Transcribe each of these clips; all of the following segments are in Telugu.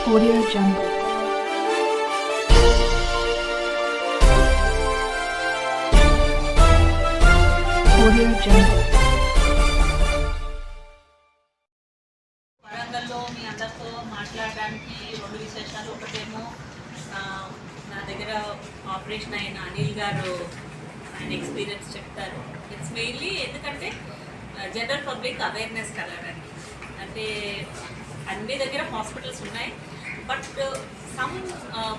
Audio Jungle. Audio Jungle. వరంగల్లో మీ అందరితో మాట్లాడడానికి రెండు విశేషాలు. ఒకటేమో నా దగ్గర ఆపరేషన్ అయిన అనిల్ గారు ఆయన ఎక్స్పీరియన్స్ చెప్తారు. ఇట్స్ మెయిన్లీ ఎందుకంటే జనరల్ పబ్లిక్ అవేర్నెస్ కలగడానికి. అంటే అన్ని దగ్గర హాస్పిటల్స్ ఉన్నాయి, బట్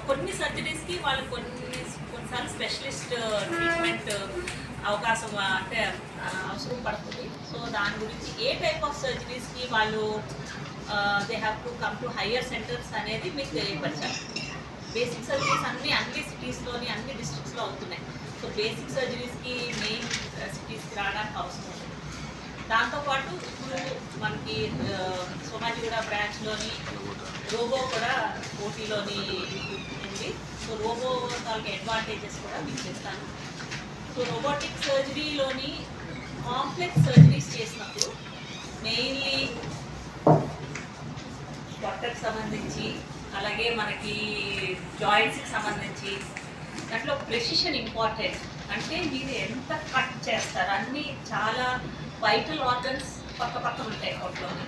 కొన్ని సర్జరీస్కి వాళ్ళు కొన్నిసార్లు స్పెషలిస్ట్ ట్రీట్మెంట్ అవకాశం అంటే అవసరం పడుతుంది. సో దాని గురించి ఏ టైప్ ఆఫ్ సర్జరీస్కి వాళ్ళు they have to come to higher centres అనేది మీకు తెలియపరచాలి. బేసిక్ సర్జరీస్ అన్ని సిటీస్లోని అన్ని డిస్ట్రిక్ట్స్లో అవుతున్నాయి. సో బేసిక్ సర్జరీస్కి మెయిన్ సిటీస్కి రావడానికి అవసరం ఉంది. దాంతోపాటు ఇప్పుడు మనకి సోమాజిగూడ బ్రాంచ్లోని రోబో కూడా ఓటీలోని ఉంది. సో రోబో తాలూకు అడ్వాంటేజెస్ కూడా మీకు చెప్తాను. సో రోబోటిక్ సర్జరీలోని కాంప్లెక్స్ సర్జరీస్ చేసినప్పుడు మెయిన్లీ పొట్టకు సంబంధించి, అలాగే మనకి జాయింట్స్కి సంబంధించి దాంట్లో ప్రెసిషన్ ఇంపార్టెంట్. అంటే మీరు ఎంత కట్ చేస్తారు, అన్నీ చాలా వైటల్ ఆర్గన్స్ పక్క ఉంటాయి పొట్టలోని,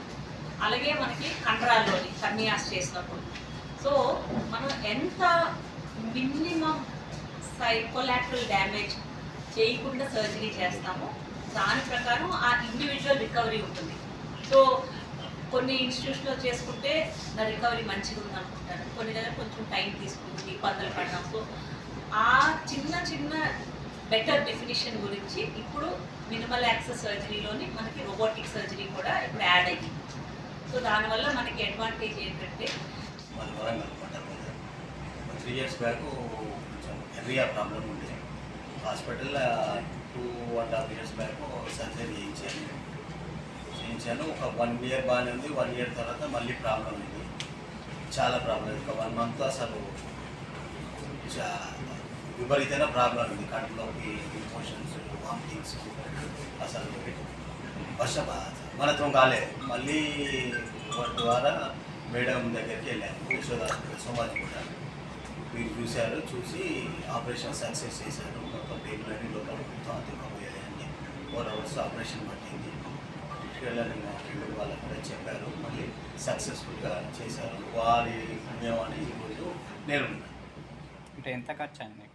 అలాగే మనకి కండరాల్లోని కర్నియాస్ చేసినప్పుడు. సో మనం ఎంత మినిమం కొలాటరల్ డ్యామేజ్ చేయకుండా సర్జరీ చేస్తామో దాని ప్రకారం ఆ ఇండివిజువల్ రికవరీ ఉంటుంది. సో కొన్ని ఇన్స్టిట్యూషన్లో చేసుకుంటే నా రికవరీ మంచిగా ఉంది అనుకుంటారు, కొన్ని దగ్గర కొంచెం టైం తీసుకుంటుంది, ఇబ్బందులు పడడం. సో ఆ చిన్న బెటర్ డెఫినిషన్ గురించి ఇప్పుడు మినిమల్ యాక్సెస్ సర్జరీలోని మనకి రోబోటిక్ సర్జరీ కూడా ఇప్పుడు యాడ్ అయ్యింది. సో దానివల్ల మనకి అడ్వాంటేజ్ ఏంటంటే మన వరంగల్ పడ్డారు 3 years బ్యాక్ కొంచెం హెవీగా ప్రాబ్లం ఉండేది. హాస్పిటల్లో 2.5 years బ్యాక్ సర్జరీ చేయించాను. ఒక 1 year బాగానే ఉంది. 1 year తర్వాత మళ్ళీ ప్రాబ్లం ఉంది, చాలా ప్రాబ్లం. ఒక 1 month అసలు విపరీతమైన ప్రాబ్లం ఉంది. కడుపులోకి ఇన్ఫెక్షన్స్, వామిటింగ్స్, అసలు మనతో కాలేదు. మళ్ళీ వాటి ద్వారా మేడం దగ్గరికి వెళ్ళాను, యశోద హాస్పిటల్ సోమాజిగూడ. మీరు చూసి ఆపరేషన్ సక్సెస్ చేశారు. మొత్తం పేగులన్నీ లోపల మొత్తం అతుక్కపోయాయని 4 hours ఆపరేషన్ పట్టింది. వెళ్ళాలని మా ఫ్రెండ్ వాళ్ళకి కూడా చెప్పారు, మళ్ళీ సక్సెస్ఫుల్గా చేశారు. వారి పుణ్యమని ఈరోజు నేను అంటే ఎంత ఖర్చు అయింది?